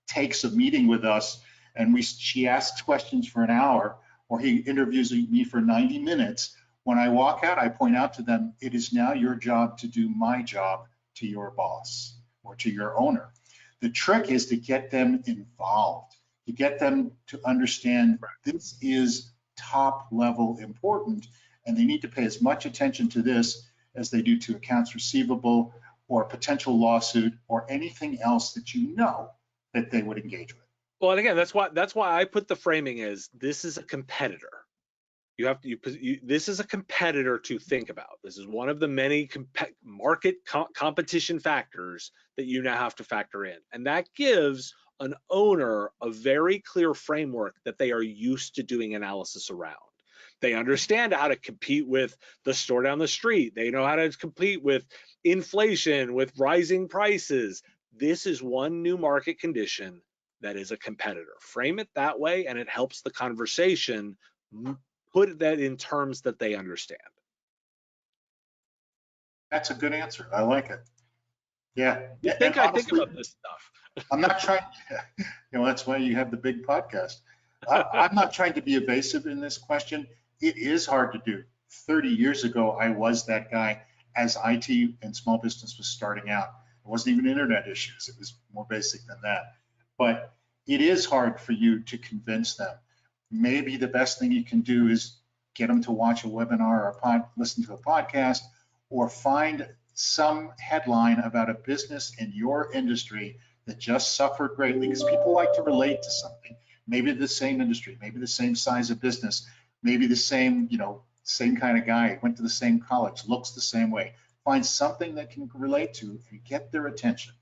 takes a meeting with us and she asks questions for an hour or he interviews me for 90 minutes, when I walk out, I point out to them, it is now your job to do my job to your boss or to your owner. The trick is to get them involved, to get them to understand this is top level important and they need to pay as much attention to this as they do to accounts receivable or a potential lawsuit or anything else that you know that they would engage with. Well, and again, that's why I put the framing as this is a competitor. You have to this is a competitor to think about. This is one of the many market competition factors that you now have to factor in, and that gives an owner a very clear framework that they are used to doing analysis around. They understand how to compete with the store down the street. They know how to compete with inflation, with rising prices. This is one new market condition that is a competitor. Frame it that way, and it helps the conversation put that in terms that they understand. That's a good answer. I like it. Yeah. You think I think about this stuff. I'm not trying, that's why you have the big podcast. I'm not trying to be evasive in this question. It is hard to do. 30 years ago, I was that guy, as IT and small business was starting out. It wasn't even internet issues. It was more basic than that. But it is hard for you to convince them. Maybe the best thing you can do is get them to watch a webinar or listen to a podcast, or find some headline about a business in your industry that just suffered greatly, because people like to relate to something. Maybe the same industry, maybe the same size of business, maybe the same, same kind of guy, went to the same college, looks the same way. Find something that can relate to and get their attention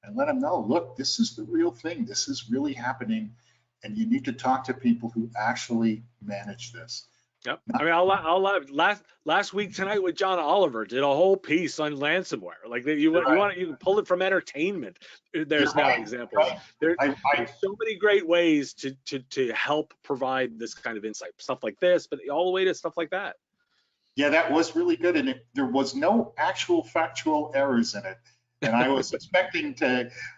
and let them know, look, this is the real thing. This is really happening. And you need to talk to people who actually manage this. Yep. I mean, last week tonight with John Oliver did a whole piece on ransomware. Like you can pull it from entertainment. There's now examples. There's so many great ways to help provide this kind of insight, stuff like this, but all the way to stuff like that. Yeah, that was really good, and there was no actual factual errors in it. And I was expecting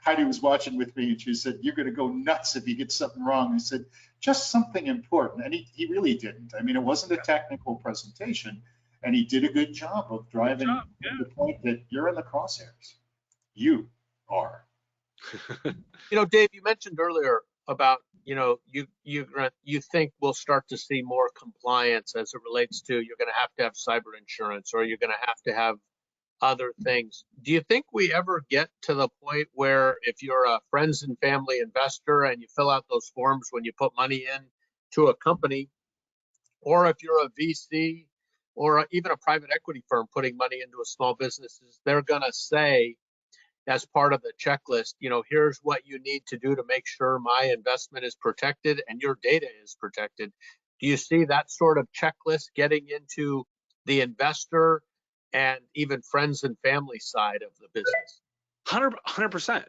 Heidi was watching with me, and she said, "You're going to go nuts if you get something wrong." I said, "Just something important," and he really didn't. I mean, it wasn't a technical presentation, and he did a good job of driving the point that you're in the crosshairs. You are. Dave, you mentioned earlier about, you think we'll start to see more compliance as it relates to you're going to have cyber insurance, or you're going to have other things. Do you think we ever get to the point where if you're a friends and family investor and you fill out those forms when you put money in to a company, or if you're a VC or even a private equity firm putting money into a small business, they're going to say, as part of the checklist, here's what you need to do to make sure my investment is protected and your data is protected? Do you see that sort of checklist getting into the investor and even friends and family side of the business? 100%.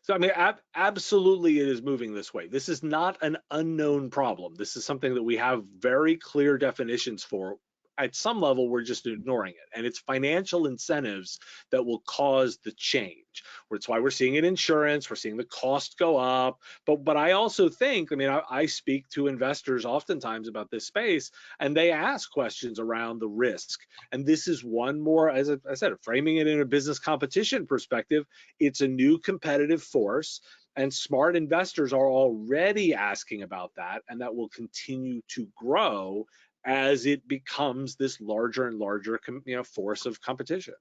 So, I mean, absolutely it is moving this way. This is not an unknown problem. This is something that we have very clear definitions for. At some level, we're just ignoring it. And it's financial incentives that will cause the change. It's why we're seeing it in insurance, we're seeing the cost go up. But I also think, I mean, I speak to investors oftentimes about this space, and they ask questions around the risk. And this is one more, as I said, framing it in a business competition perspective, it's a new competitive force. And smart investors are already asking about that, and that will continue to grow as it becomes this larger and larger, force of competition.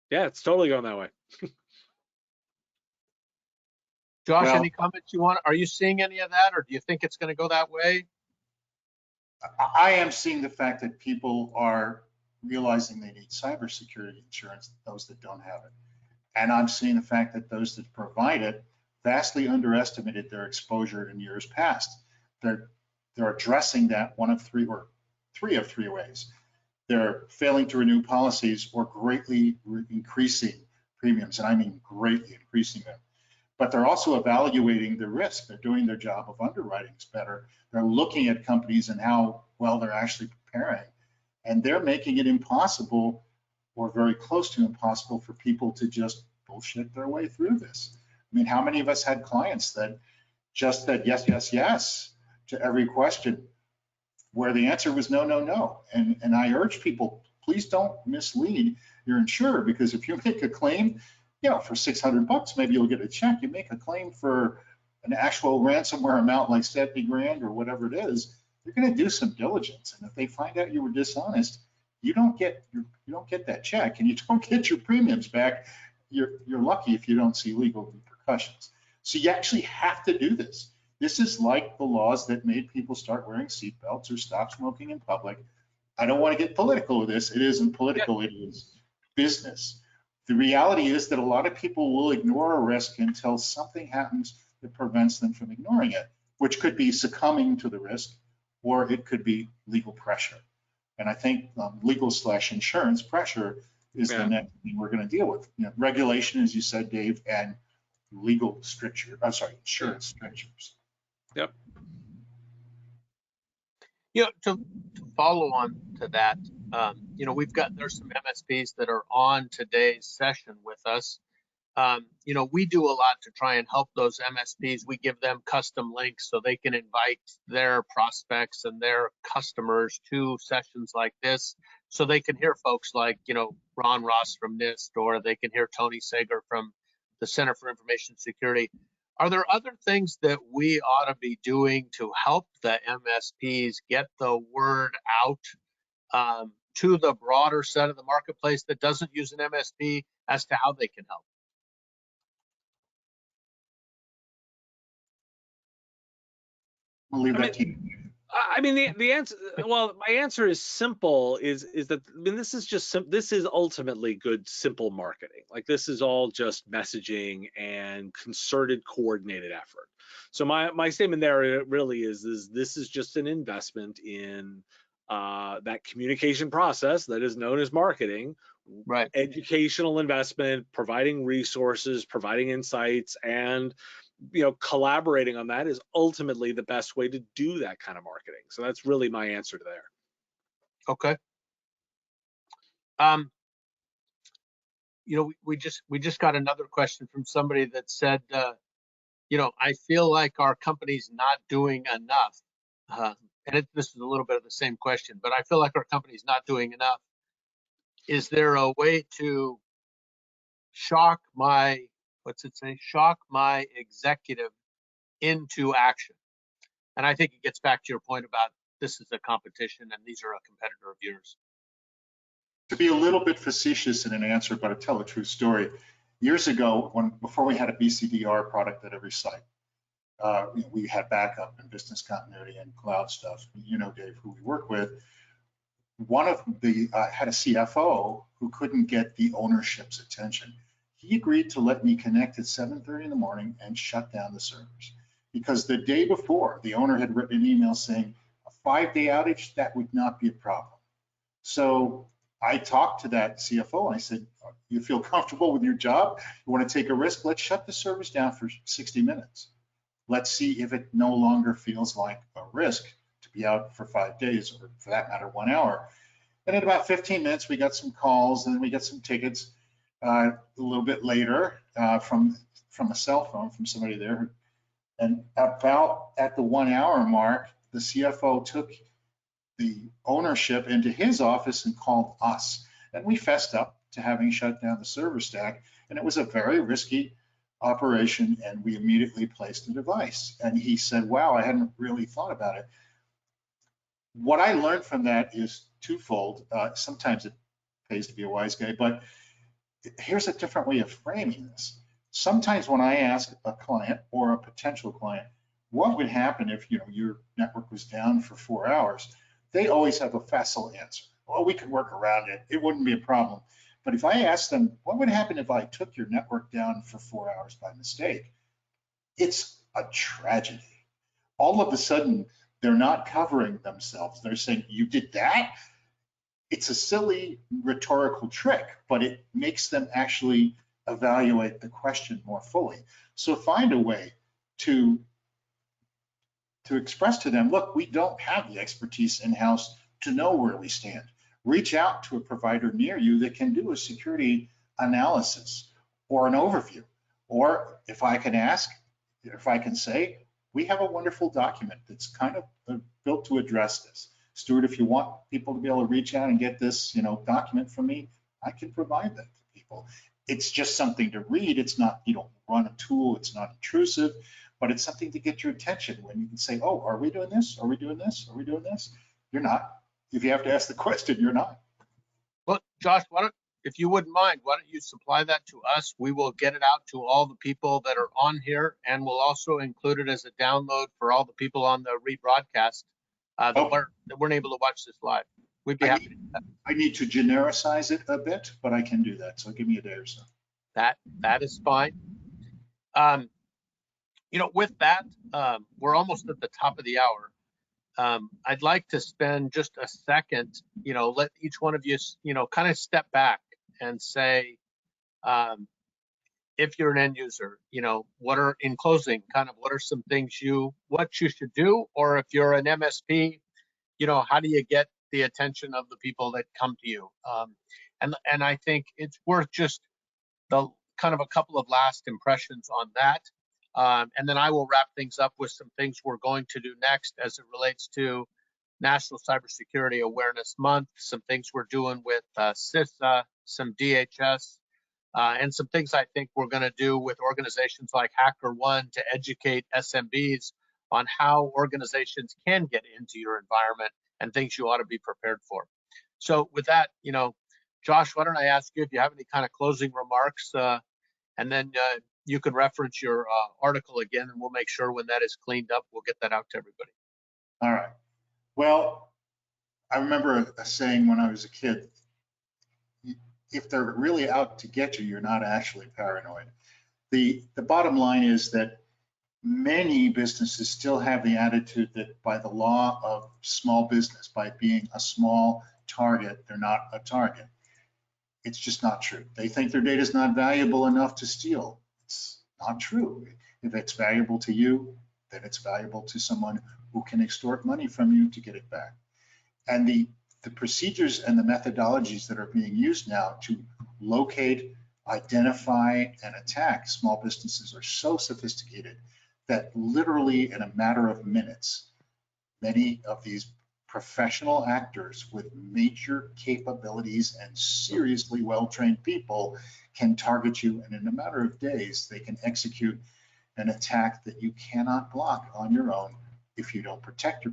Yeah, it's totally going that way. Josh, any comments you want? Are you seeing any of that, or do you think it's going to go that way? I am seeing the fact that people are realizing they need cybersecurity insurance, those that don't have it. And I'm seeing the fact that those that provide it vastly underestimated their exposure in years past. They're addressing that one of three ways. They're failing to renew policies or greatly increasing premiums, and I mean greatly increasing them. But they're also evaluating the risk. They're doing their job of underwriting better. They're looking at companies and how well they're actually preparing. And they're making it impossible, or very close to impossible, for people to just bullshit their way through this. I mean, how many of us had clients that just said yes, yes, yes to every question, where the answer was no, no, no? And I urge people, please don't mislead your insurer, because if you make a claim, for $600, maybe you'll get a check. You make a claim for an actual ransomware amount like 70 grand or whatever it is, you're going to do some diligence. And if they find out you were dishonest, you don't get that check, and you don't get your premiums back. You're lucky if you don't see legal repercussions. So you actually have to do this. This is like the laws that made people start wearing seatbelts or stop smoking in public. I don't want to get political with this. It isn't political, it is business. The reality is that a lot of people will ignore a risk until something happens that prevents them from ignoring it, which could be succumbing to the risk, or it could be legal pressure. And I think legal/insurance pressure is the next thing we're going to deal with. Regulation, as you said, Dave, and legal insurance strictures. Yep. To follow on to that, there's some MSPs that are on today's session with us. We do a lot to try and help those MSPs. We give them custom links so they can invite their prospects and their customers to sessions like this so they can hear folks like, Ron Ross from NIST, or they can hear Tony Sager from the Center for Information Security. Are there other things that we ought to be doing to help the MSPs get the word out to the broader set of the marketplace that doesn't use an MSP as to how they can help? I'll leave that to you. I mean, the answer. Well, my answer is simple. Is that this is ultimately good, simple marketing. Like, this is all just messaging and concerted, coordinated effort. So my statement there really is this is just an investment in that communication process that is known as marketing. Right. Educational investment, providing resources, providing insights, and collaborating on that is ultimately the best way to do that kind of marketing. So that's really my answer to there. Okay. We just got another question from somebody that said, I feel like our company's not doing enough. This is a little bit of the same question, but I feel like our company's not doing enough. Is there a way to shock my executive into action? And I think it gets back to your point about this is a competition and these are a competitor of yours. To be a little bit facetious in an answer, but to tell a true story, years ago, before we had a BCDR product at every site, we had backup and business continuity and cloud stuff. Dave, who we work with, one of the had a CFO who couldn't get the ownership's attention. He agreed to let me connect at 7:30 in the morning and shut down the servers, because the day before the owner had written an email saying a 5-day outage, that would not be a problem. So I talked to that CFO and I said, you feel comfortable with your job? You want to take a risk? Let's shut the servers down for 60 minutes. Let's see if it no longer feels like a risk to be out for 5 days, or for that matter, 1 hour. And in about 15 minutes, we got some calls and we got some tickets a little bit later from a cell phone from somebody there. And about at the 1 hour mark, the CFO took the ownership into his office and called us. And we fessed up to having shut down the server stack. And it was a very risky operation, and we immediately placed a device. And he said, wow, I hadn't really thought about it. What I learned from that is twofold. Sometimes it pays to be a wise guy, but here's a different way of framing this. Sometimes when I ask a client or a potential client, what would happen if your network was down for 4 hours? They always have a facile answer. Well, we could work around it. It wouldn't be a problem. But if I ask them, what would happen if I took your network down for 4 hours by mistake? It's a tragedy. All of a sudden, they're not covering themselves. They're saying, you did that? It's a silly rhetorical trick, but it makes them actually evaluate the question more fully. So find a way to express to them, look, we don't have the expertise in-house to know where we stand. Reach out to a provider near you that can do a security analysis or an overview. Or if I can say, we have a wonderful document that's kind of built to address this. Stuart, if you want people to be able to reach out and get this document from me, I can provide that to people. It's just something to read. It's not, you don't run a tool. It's not intrusive, but it's something to get your attention when you can say, oh, are we doing this? Are we doing this? Are we doing this? You're not. If you have to ask the question, you're not. Well, Josh, if you wouldn't mind, why don't you supply that to us? We will get it out to all the people that are on here, and we'll also include it as a download for all the people on the rebroadcast that weren't able to watch this live. We'd be happy to do that. I need to genericize it a bit, but I can do that. So give me a day or so. That is fine. With that, we're almost at the top of the hour. I'd like to spend just a second, let each one of you, kind of step back and say, if you're an end user, in closing, what are some things what you should do? Or if you're an MSP, how do you get the attention of the people that come to you? And I think it's worth just the kind of a couple of last impressions on that. And then I will wrap things up with some things we're going to do next as it relates to National Cybersecurity Awareness Month, some things we're doing with CISA, some DHS, and some things I think we're going to do with organizations like HackerOne to educate SMBs on how organizations can get into your environment and things you ought to be prepared for. So with that, Josh, why don't I ask you if you have any kind of closing remarks, and then you can reference your article again, and we'll make sure when that is cleaned up, we'll get that out to everybody. All right. Well, I remember a saying when I was a kid, if they're really out to get you, you're not actually paranoid. The bottom line is that many businesses still have the attitude that by the law of small business, by being a small target, they're not a target. It's just not true. They think their data is not valuable enough to steal. It's not true. If it's valuable to you, then it's valuable to someone who can extort money from you to get it back. And the procedures and the methodologies that are being used now to locate, identify, and attack small businesses are so sophisticated that literally in a matter of minutes, many of these professional actors with major capabilities and seriously well-trained people can target you, and in a matter of days, they can execute an attack that you cannot block on your own if you don't protect your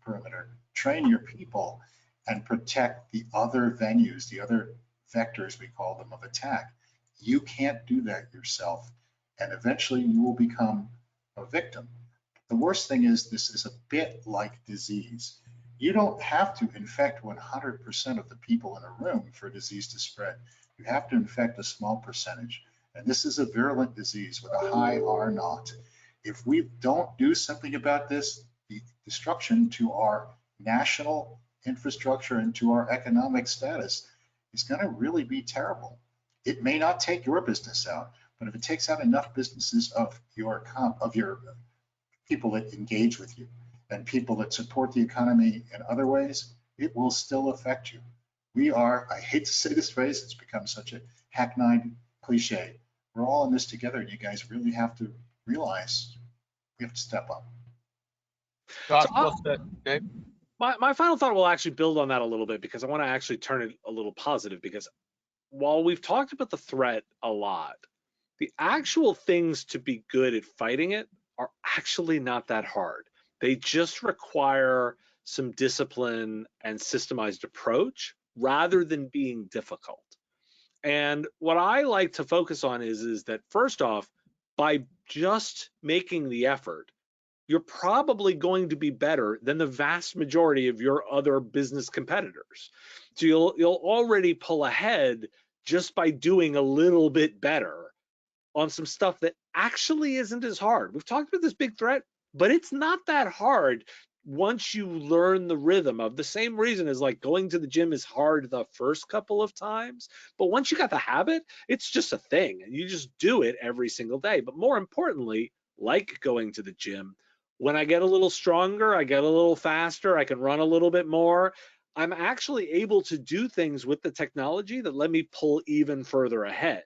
perimeter, train your people, and protect the other venues, the other vectors, we call them, of attack. You can't do that yourself, and eventually you will become a victim. The worst thing is this is a bit like disease. You don't have to infect 100% of the people in a room for a disease to spread. You have to infect a small percentage. And this is a virulent disease with a high R naught. If we don't do something about this, the destruction to our national infrastructure and to our economic status is going to really be terrible. It may not take your business out, but if it takes out enough businesses of your people that engage with you and people that support the economy in other ways, it will still affect you. We are, I hate to say this phrase, it's become such a hackneyed cliche. We're all in this together, and you guys really have to realize we have to step up. Josh, well said, Dave. My final thought will actually build on that a little bit, because I want to actually turn it a little positive, because while we've talked about the threat a lot, the actual things to be good at fighting it are actually not that hard. They just require some discipline and systemized approach rather than being difficult. And what I like to focus on is that, first off, by just making the effort, you're probably going to be better than the vast majority of your other business competitors. So you'll already pull ahead just by doing a little bit better on some stuff that actually isn't as hard. We've talked about this big threat, but it's not that hard once you learn the rhythm. Of the same reason as like going to the gym is hard the first couple of times, but once you got the habit, it's just a thing and you just do it every single day. But more importantly, like going to the gym, when I get a little stronger, I get a little faster, I can run a little bit more, I'm actually able to do things with the technology that let me pull even further ahead.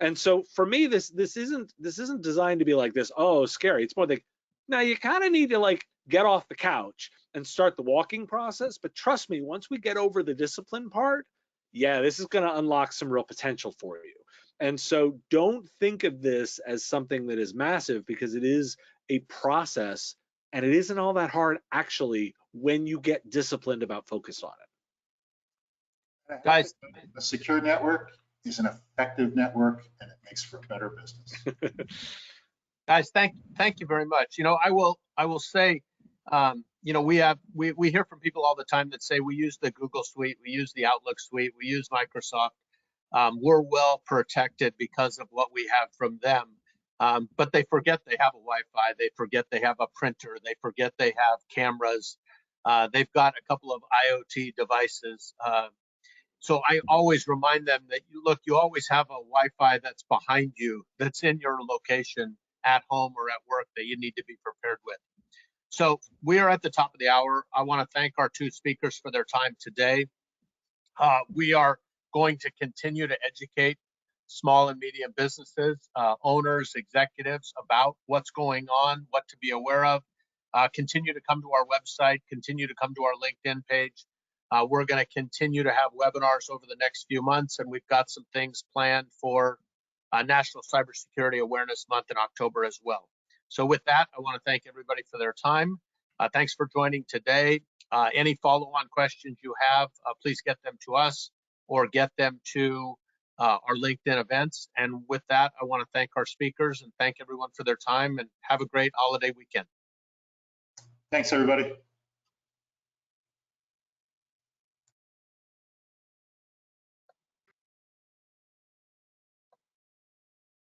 And so for me, this isn't designed to be like this, oh, scary. It's more like, now you kind of need to like get off the couch and start the walking process. But trust me, once we get over the discipline part, yeah, this is going to unlock some real potential for you. And so don't think of this as something that is massive, because it is a process, and it isn't all that hard actually when you get disciplined about focus on it. Guys, a secure network is an effective network, and it makes for a better business. guys, thank you very much. I will say, we hear from people all the time that say we use the Google suite, we use the Outlook suite, we use Microsoft. We're well protected because of what we have from them. But they forget they have a Wi-Fi, they forget they have a printer, they forget they have cameras, they've got a couple of IoT devices. So I always remind them that you always have a Wi-Fi that's behind you, that's in your location at home or at work that you need to be prepared with. So we are at the top of the hour. I want to thank our two speakers for their time today. We are going to continue to educate small and medium businesses, owners, executives about what's going on, what to be aware of. continue to come to our website, continue to come to our LinkedIn page. We're going to continue to have webinars over the next few months, and we've got some things planned for National Cybersecurity Awareness Month in October as well. So with that, I want to thank everybody for their time. Thanks for joining today. Any follow-on questions you have, please get them to us or get them to our LinkedIn events. And with that, I want to thank our speakers and thank everyone for their time, and have a great holiday weekend. Thanks, everybody.